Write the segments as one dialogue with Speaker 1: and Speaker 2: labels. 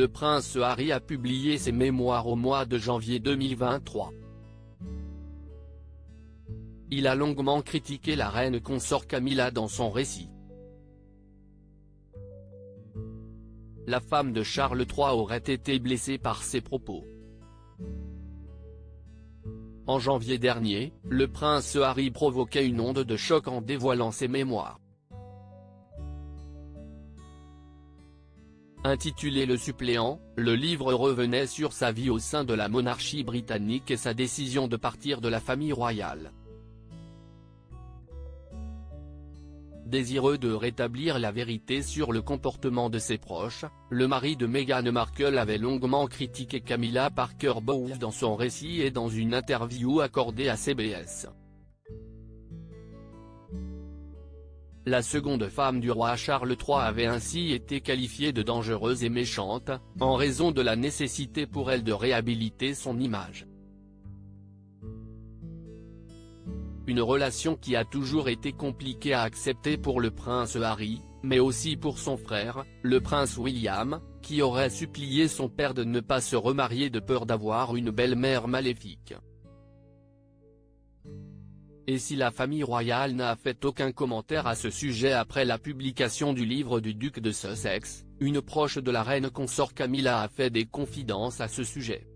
Speaker 1: le prince Harry a publié ses mémoires au mois de janvier 2023. Il a longuement critiqué la reine consort Camilla dans son récit. La femme de Charles III aurait été blessée par ses propos. En janvier dernier, le prince Harry provoquait une onde de choc en dévoilant ses mémoires. Intitulé Le Suppléant, le livre revenait sur sa vie au sein de la monarchie britannique et sa décision de partir de la famille royale. Désireux de rétablir la vérité sur le comportement de ses proches, le mari de Meghan Markle avait longuement critiqué Camilla Parker Bowles dans son récit et dans une interview accordée à CBS. La seconde femme du roi Charles III avait ainsi été qualifiée de dangereuse et méchante, en raison de la nécessité pour elle de réhabiliter son image. Une relation qui a toujours été compliquée à accepter pour le prince Harry, mais aussi pour son frère, le prince William, qui aurait supplié son père de ne pas se remarier de peur d'avoir une belle-mère maléfique. Et si la famille royale n'a fait aucun commentaire à ce sujet après la publication du livre du duc de Sussex, une proche de la reine consort Camilla a fait des confidences à ce sujet.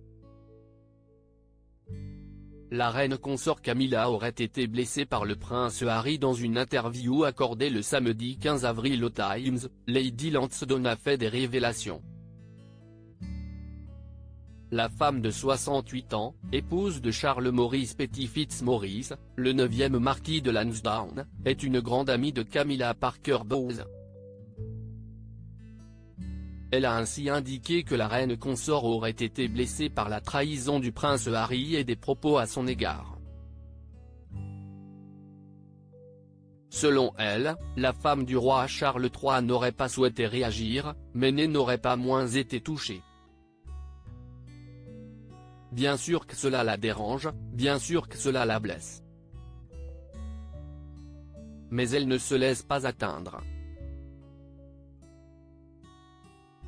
Speaker 1: La reine consort Camilla aurait été blessée par le prince Harry dans une interview accordée le samedi 15 avril au Times. Lady Lansdowne a fait des révélations. La femme de 68 ans, épouse de Charles Maurice Petty Fitzmaurice, le 9e marquis de Lansdowne, est une grande amie de Camilla Parker Bowles. Elle a ainsi indiqué que la reine consort aurait été blessée par la trahison du prince Harry et des propos à son égard. Selon elle, la femme du roi Charles III n'aurait pas souhaité réagir, mais n'aurait pas moins été touchée. Bien sûr que cela la dérange, bien sûr que cela la blesse. Mais elle ne se laisse pas atteindre.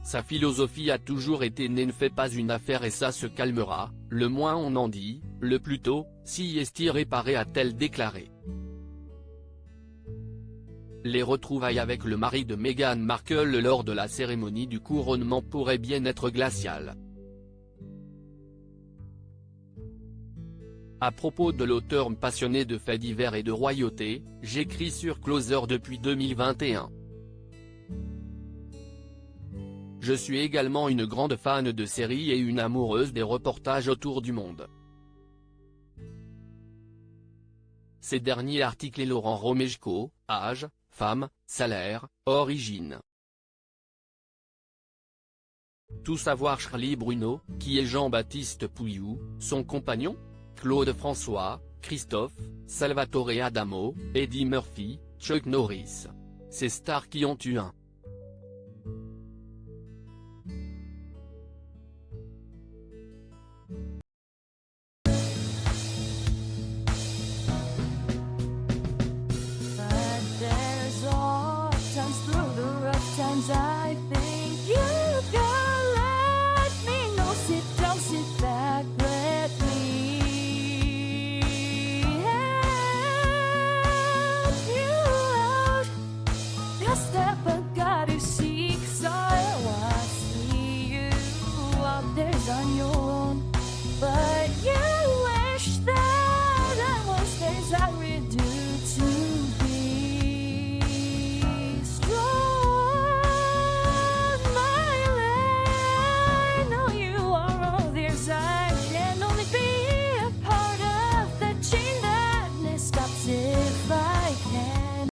Speaker 1: Sa philosophie a toujours été ne fais pas une affaire et ça se calmera, le moins on en dit, le plus tôt, si est irréparé, a-t-elle déclaré. Les retrouvailles avec le mari de Meghan Markle lors de la cérémonie du couronnement pourraient bien être glaciales. À propos de l'auteur passionné de faits divers et de royauté, j'écris sur Closer depuis 2021. Je suis également une grande fan de séries et une amoureuse des reportages autour du monde. Ces derniers articles et Laurent Romeshko, âge, femme, salaire, origine. Tout savoir Charlie Bruno, qui est Jean-Baptiste Pouillou, son compagnon, Claude François, Christophe, Salvatore Adamo, Eddie Murphy, Chuck Norris. Ces stars qui ont eu un